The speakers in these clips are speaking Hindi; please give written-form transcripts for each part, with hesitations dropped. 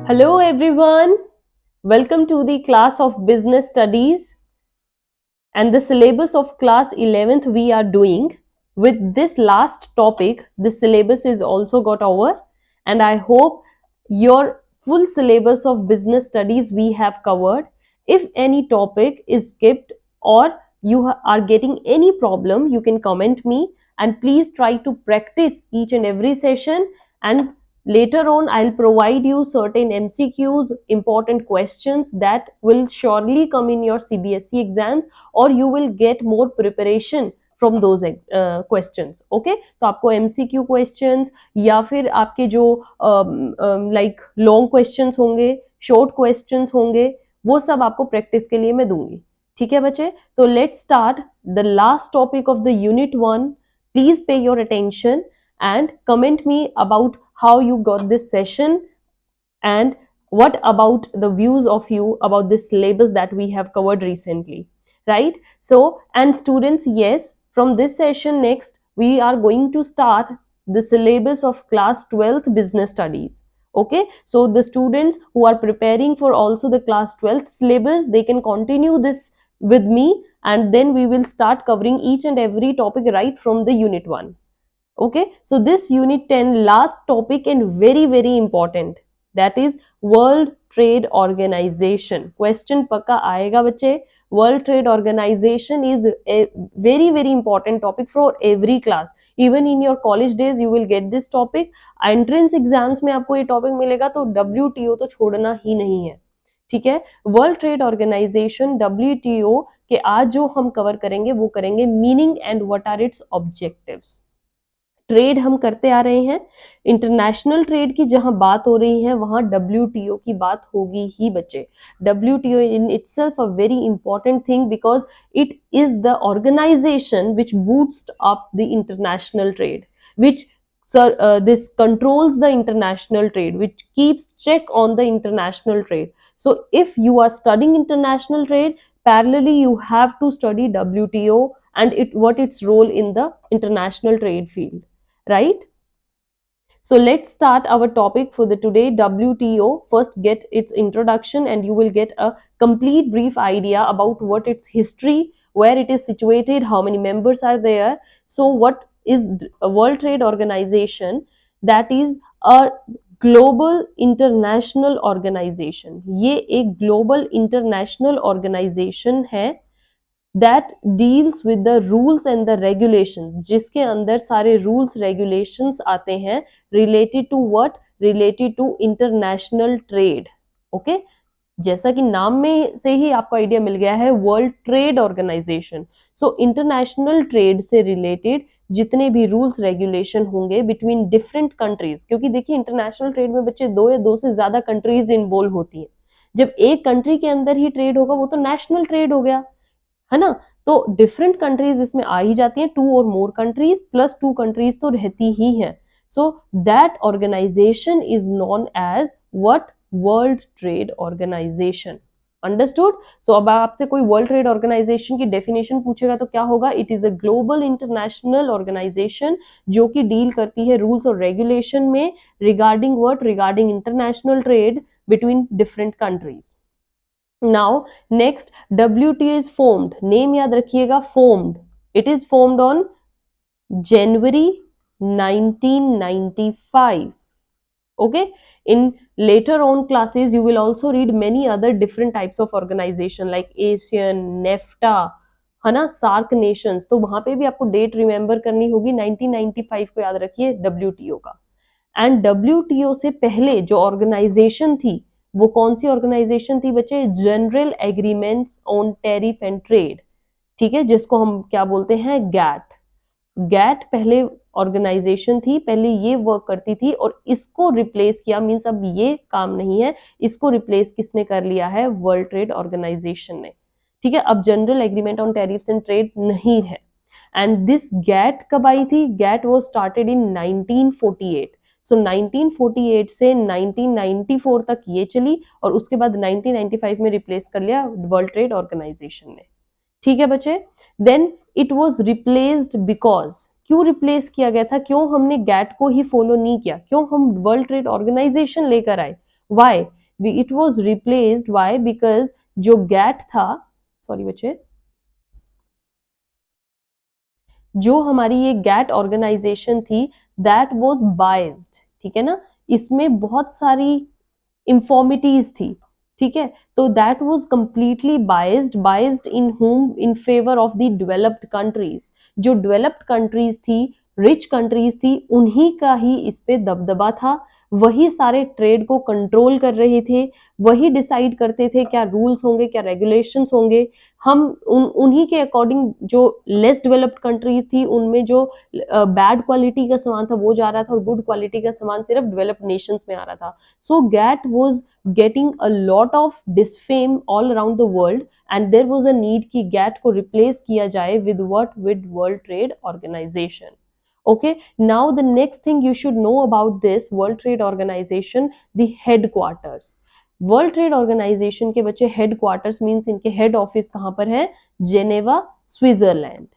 Hello everyone, welcome to the class of business studies and the syllabus of class 11th we are doing. With this last topic, the syllabus is also got over and I hope your full syllabus of business studies we have covered. If any topic is skipped or you are getting any problem, you can comment me and please try to practice each and every session, and later on I'll provide you certain MCQs, important questions that will surely come in your CBSE exams, और you will get more preparation from those questions. Okay, तो आपको एमसीक्यू क्वेश्चंस या फिर आपके जो लाइक लॉन्ग क्वेश्चंस होंगे, शॉर्ट क्वेश्चंस होंगे, वो सब आपको प्रैक्टिस के लिए मैं दूंगी. ठीक है बच्चे, तो let's start the last topic of the unit 1. Please pay your attention and comment me about how you got this session and what about the views of you about this syllabus that we have covered recently, right? So, and students, yes, from this session next we are going to start the syllabus of class 12th business studies. Okay, so the students who are preparing for also the class 12th syllabus, they can continue this with me, and then we will start covering each and every topic right from the unit 1. Okay, so this unit 10 last topic and very important, that is World Trade Organization. Question पक्का आएगा बच्चे. World Trade Organization is a very important topic for every class. Even in your college days you will get this topic. Entrance exams में आपको ये topic मिलेगा, तो WTO तो छोड़ना ही नहीं है. ठीक है, वर्ल्ड ट्रेड ऑर्गेनाइजेशन WTO के आज जो हम कवर करेंगे वो करेंगे meaning and what are its objectives. Trade हम करते आ रहे हैं, इंटरनेशनल ट्रेड की जहां बात हो रही है वहां WTO की बात होगी ही बच्चे. WTO in itself a very important thing because it is the organization which boosts up the international trade, which this controls the international trade, which keeps check on the international trade. So if you are studying international trade, parallelly you have to study WTO and what its role in the international trade field, right? So let's start our topic for the today. WTO, first get its introduction and you will get a complete brief idea about what its history, where it is situated, how many members are there. So what is a World Trade Organization? That is a global international organization. ये एक global international organization है that deals with the rules and the regulations, जिसके अंदर सारे rules regulations आते हैं related to what, related to international trade. Okay, जैसा कि नाम में से ही आपको आइडिया मिल गया है, world trade organisation. So international trade से रिलेटेड जितने भी रूल्स रेगुलेशन होंगे बिटवीन डिफरेंट कंट्रीज, क्योंकि देखिए इंटरनेशनल ट्रेड में बच्चे दो या दो से ज्यादा कंट्रीज इन्वॉल्व होती हैं. जब एक कंट्री के अंदर ही ट्रेड होगा वो तो नेशनल ट्रेड हो गया, है ना? तो डिफरेंट कंट्रीज इसमें आ ही जाती हैं, 2 और मोर कंट्रीज प्लस 2 कंट्रीज तो रहती ही हैं. So that organization is known as what, world trade organization. Understood? So अब आपसे कोई वर्ल्ड ट्रेड ऑर्गेनाइजेशन की डेफिनेशन पूछेगा तो क्या होगा? It is a global international organization जो कि डील करती है रूल्स और रेगुलेशन में regarding what, regarding international trade between different countries. Now next, WTO is formed. Name याद रखिएगा, formed. It is formed on January 1995. Okay, in later on classes you will also read many other different types of organization like ASEAN, NAFTA, है ना, सार्क नेशंस. तो वहां पे भी आपको डेट रिमेंबर करनी होगी, 1995 को याद रखिए WTO का. एंड WTO से पहले जो ऑर्गेनाइजेशन थी वो कौन सी ऑर्गेनाइजेशन थी बच्चे? General agreements on tariff and trade. ठीक है, जिसको हम क्या बोलते हैं? गैट. गैट पहले ऑर्गेनाइजेशन थी, पहले ये वर्क करती थी और इसको रिप्लेस किया, मींस अब ये काम नहीं है, इसको रिप्लेस किसने कर लिया है? वर्ल्ड ट्रेड ऑर्गेनाइजेशन ने. ठीक है, अब general agreement on tariffs and trade नहीं है. एंड दिस गैट कब आई थी? GATT was started in 1948. So 1948 से 1994 तक ये चली और उसके बाद 1995 में रिप्लेस कर लिया वर्ल्ड ट्रेड ऑर्गेनाइजेशन ने. ठीक है बच्चे, then it was replaced because, क्यों रिप्लेस किया गया था? क्यों हमने गैट को ही फॉलो नहीं किया? क्यों हम वर्ल्ड ट्रेड ऑर्गेनाइजेशन लेकर आए? Why? It was replaced why, because जो गैट था, सॉरी बच्चे, जो हमारी ये गैट ऑर्गेनाइजेशन थी दैट वाज बाइज्ड, ठीक है ना, इसमें बहुत सारी इंफॉर्मिटीज थी, ठीक है, तो that was completely biased in home, in favour of the developed countries. जो डेवलप्ड कंट्रीज थी, रिच कंट्रीज थी, उन्हीं का ही इस पे दबदबा था, वही सारे ट्रेड को कंट्रोल कर रहे थे, वही डिसाइड करते थे क्या रूल्स होंगे, क्या रेगुलेशंस होंगे। हम उन्हीं के अकॉर्डिंग, जो लेस डेवलप्ड कंट्रीज थी उनमें जो बैड क्वालिटी का सामान था वो जा रहा था, और गुड क्वालिटी का सामान सिर्फ डेवलप्ड नेशंस में आ रहा था। So GATT was getting a lot of disfame all around the world, and there was a need कि गैट को रिप्लेस किया जाए with what, with world trade organization. Okay, now the next thing you should know about this World Trade Organization, the headquarters. World trade organization के बच्चे हेडक्वार्टर्स मींस इनके हेड ऑफिस कहां पर है, जेनेवा, स्विट्जरलैंड।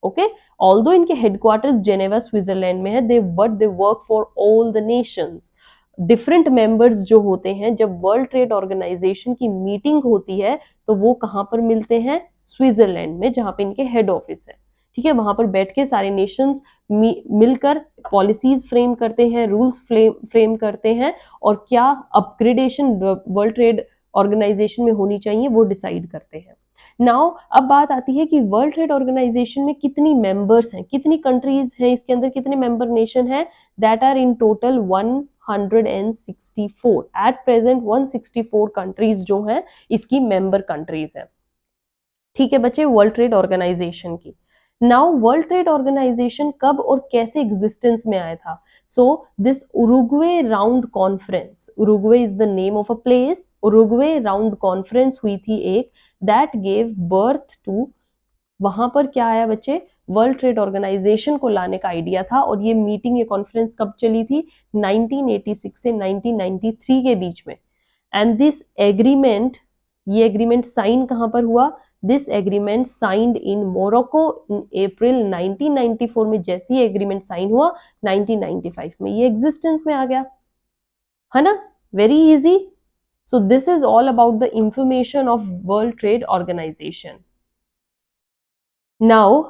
ओके, ऑल्दो इनके हेडक्वार्टर्स जेनेवा स्विट्जरलैंड में है, they work for all the nations. Different members जो होते हैं, जब वर्ल्ड ट्रेड ऑर्गेनाइजेशन की मीटिंग होती है तो वो कहां पर मिलते हैं, स्विट्जरलैंड में, जहां पे इनके हेड ऑफिस है, ठीक है। वहां पर बैठ के सारे नेशंस मिलकर पॉलिसीज फ्रेम करते हैं, रूल्स फ्रेम करते हैं, और क्या अपग्रेडेशन वर्ल्ड ट्रेड ऑर्गेनाइजेशन में होनी चाहिए वो डिसाइड करते हैं। नाउ अब बात आती है कि वर्ल्ड ट्रेड ऑर्गेनाइजेशन में कितनी मेंबर्स हैं, कितनी कंट्रीज हैं, इसके अंदर कितने मेंबर नेशन हैं, that are in total 164। At present 164 countries जो हैं इसकी मेंबर कंट्रीज हैं, ठीक है बच्चे, वर्ल्ड ट्रेड ऑर्गेनाइजेशन की। नाउ वर्ल्ड ट्रेड ऑर्गेनाइजेशन कब और कैसे एग्जिस्टेंस में आया था? So this Uruguay round conference, Uruguay is the name of a place, Uruguay round conference हुई थी एक, दैट गेव बर्थ टू, वहां पर क्या आया बच्चे, वर्ल्ड ट्रेड ऑर्गेनाइजेशन को लाने का आइडिया था। और ये मीटिंग, ये कॉन्फ्रेंस कब चली थी, 1986 से 1993 के बीच में। एंड दिस एग्रीमेंट, ये एग्रीमेंट साइन कहां पर हुआ, this agreement signed in Morocco in April 1994 में। जैसे ही एग्रीमेंट साइन हुआ 1995 में ये एग्जिस्टेंस में आ गया, है ना, very easy. So this is all about the information of world trade organization. Now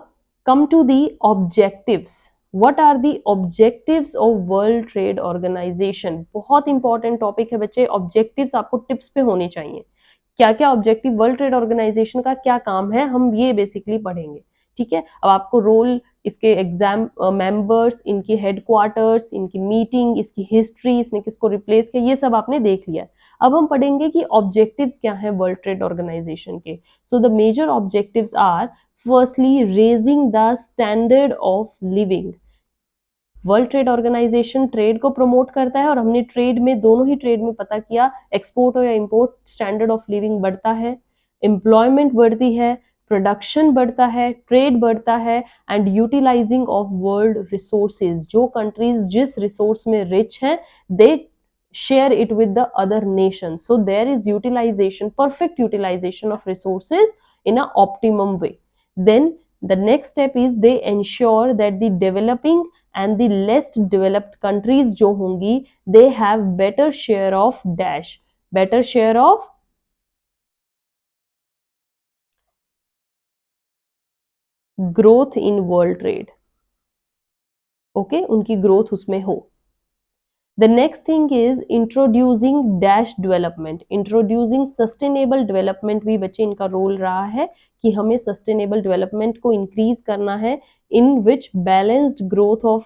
come to the objectives. What are the objectives of World Trade Organization? बहुत इंपॉर्टेंट टॉपिक है बच्चे, ऑब्जेक्टिव्स आपको टिप्स पे होने चाहिए। क्या क्या ऑब्जेक्टिव वर्ल्ड ट्रेड ऑर्गेनाइजेशन का क्या काम है, हम ये बेसिकली पढ़ेंगे, ठीक है। अब आपको रोल, इसके एग्जाम मेंबर्स, इनकी हेडक्वार्टर्स, इनकी मीटिंग, इसकी हिस्ट्री, इसने किसको रिप्लेस किया, ये सब आपने देख लिया। अब हम पढ़ेंगे कि ऑब्जेक्टिव्स क्या हैं वर्ल्ड ट्रेड ऑर्गेनाइजेशन के। So the major objectives are, firstly raising the standard of living. World trade organization trade को प्रमोट करता है, और हमने ट्रेड में, दोनों ही ट्रेड में पता किया, एक्सपोर्ट हो या इंपोर्ट, स्टैंडर्ड ऑफ लिविंग बढ़ता है, एम्प्लॉयमेंट बढ़ती है, प्रोडक्शन बढ़ता है, ट्रेड बढ़ता है, and utilizing of world resources. जो कंट्रीज जिस रिसोर्स में रिच हैं, they share it with the other nations, so there is utilization, perfect utilization of resources in a optimum way. Then the next step is they ensure that the developing and the less developed countries जो होंगी, they have better share of dash, better share of growth in world trade, okay, उनकी growth उसमें हो। The next thing is introducing dash development, introducing sustainable development भी बच्चे इनका रोल रहा है कि हमें sustainable development को increase करना है, in which balanced growth of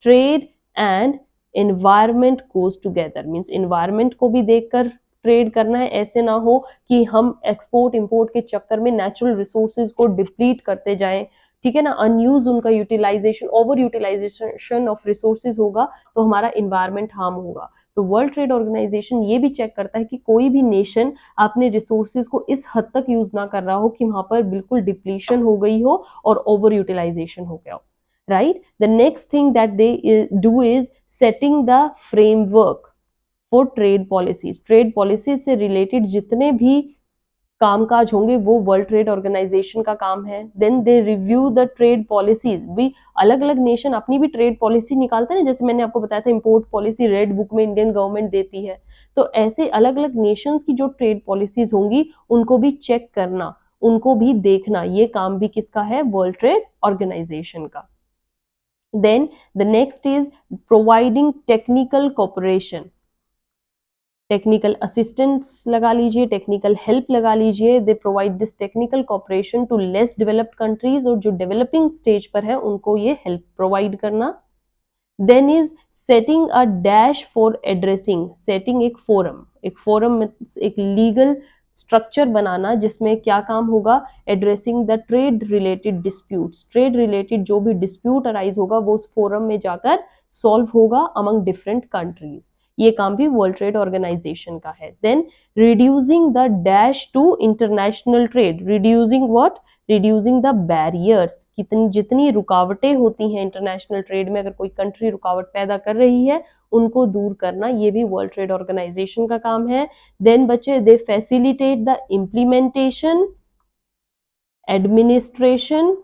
trade and environment goes together, means environment को भी देखकर ट्रेड करना है। ऐसे ना हो कि हम एक्सपोर्ट इंपोर्ट के चक्कर में नेचुरल रिसोर्सेज को डिप्लीट करते जाएं, ठीक है ना, अनयूज उनका utilization, over utilization of resources होगा तो हमारा इन्वायरमेंट हार्म होगा। तो वर्ल्ड ट्रेड ऑर्गेनाइजेशन ये भी चेक करता है कि कोई भी नेशन अपने रिसोर्सेज को इस हद तक यूज ना कर रहा हो कि वहां पर बिल्कुल डिप्लीशन हो गई हो और ओवर यूटिलाइजेशन हो गया हो, right. The next thing that they do is setting the framework for trade policies. Trade policies से रिलेटेड जितने भी कामकाज होंगे वो वर्ल्ड ट्रेड ऑर्गेनाइजेशन का काम है। Then they review the trade policies, भी अलग अलग नेशन अपनी भी ट्रेड पॉलिसी निकालते हैं, जैसे मैंने आपको बताया था इंपोर्ट पॉलिसी रेड बुक में इंडियन गवर्नमेंट देती है। तो ऐसे अलग अलग नेशंस की जो ट्रेड पॉलिसीज होंगी उनको भी चेक करना, उनको भी देखना, ये काम भी किसका है, वर्ल्ड ट्रेड ऑर्गेनाइजेशन का। Then the next is providing technical cooperation, technical assistance लगा लीजिए, टेक्निकल हेल्प लगा लीजिए। They provide this technical cooperation to less developed countries, और जो डेवलपिंग स्टेज पर है उनको ये हेल्प प्रोवाइड करना। Then is setting a dash for addressing, setting एक फोरम, एक फोरम एक लीगल स्ट्रक्चर बनाना जिसमें क्या काम होगा, addressing the trade related disputes, trade related जो भी डिस्प्यूट अराइज होगा वो उस फोरम में जाकर सॉल्व होगा अमंग डिफरेंट कंट्रीज, ये काम भी वर्ल्ड ट्रेड ऑर्गेनाइजेशन का है। Then reducing the dash to international trade, reducing what, reducing the barriers, कितनी जितनी रुकावटें होती हैं इंटरनेशनल ट्रेड में, अगर कोई कंट्री रुकावट पैदा कर रही है उनको दूर करना, ये भी वर्ल्ड ट्रेड ऑर्गेनाइजेशन का काम है। देन बच्चे they facilitate the implementation, administration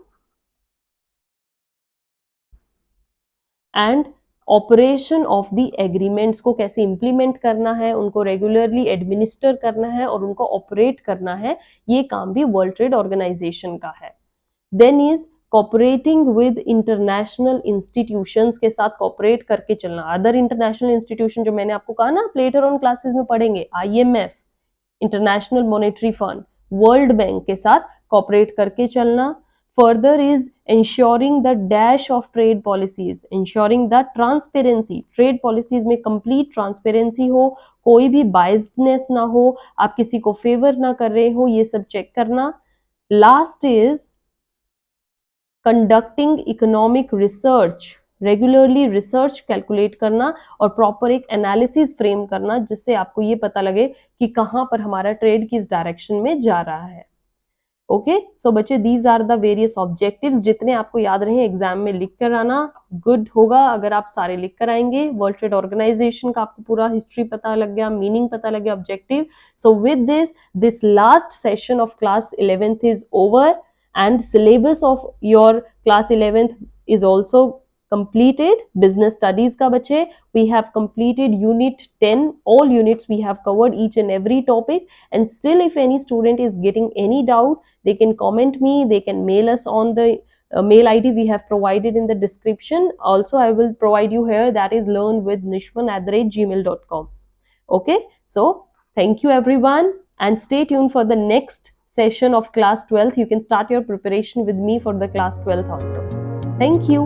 and operation of the agreements, को कैसे इंप्लीमेंट करना है, उनको रेगुलरली एडमिनिस्टर करना है और उनको ऑपरेट करना है, ये काम भी वर्ल्ड ट्रेड ऑर्गेनाइजेशन का है। Then is cooperating with international institutions, के साथ कोऑपरेट करके चलना, अदर इंटरनेशनल इंस्टीट्यूशन जो मैंने आपको कहा ना लेटर ऑन क्लासेस में पढ़ेंगे, IMF, international monetary fund, world bank के साथ कोऑपरेट करके चलना। Further is ensuring the dash of trade policies, ensuring the transparency, trade policies में कंप्लीट ट्रांसपेरेंसी हो, कोई भी बायस्डनेस ना हो, आप किसी को फेवर ना कर रहे हो, ये सब चेक करना। Last is conducting economic research, regularly research calculate करना और प्रॉपर एक एनालिसिस फ्रेम करना जिससे आपको ये पता लगे कि कहां पर हमारा ट्रेड किस डायरेक्शन में जा रहा है। ओके सो बच्चे these are the various objectives, जितने आपको याद रहे एग्जाम में लिख कर आना, गुड होगा अगर आप सारे लिख कर आएंगे। वर्ल्ड ट्रेड ऑर्गेनाइजेशन का आपको पूरा हिस्ट्री पता लग गया, मीनिंग पता लग गया, objective. So with this last session of class 11th is over and syllabus of your class 11th is also completed. Business studies ka bache, we have completed unit 10, all units we have covered each and every topic, and still if any student is getting any doubt they can comment me, they can mail us on the mail id we have provided in the description. Also I will provide you here, that is learnwithnishman@gmail.com. okay so thank you everyone and stay tuned for the next session of class 12th. You can start your preparation with me for the class 12th also. Thank you.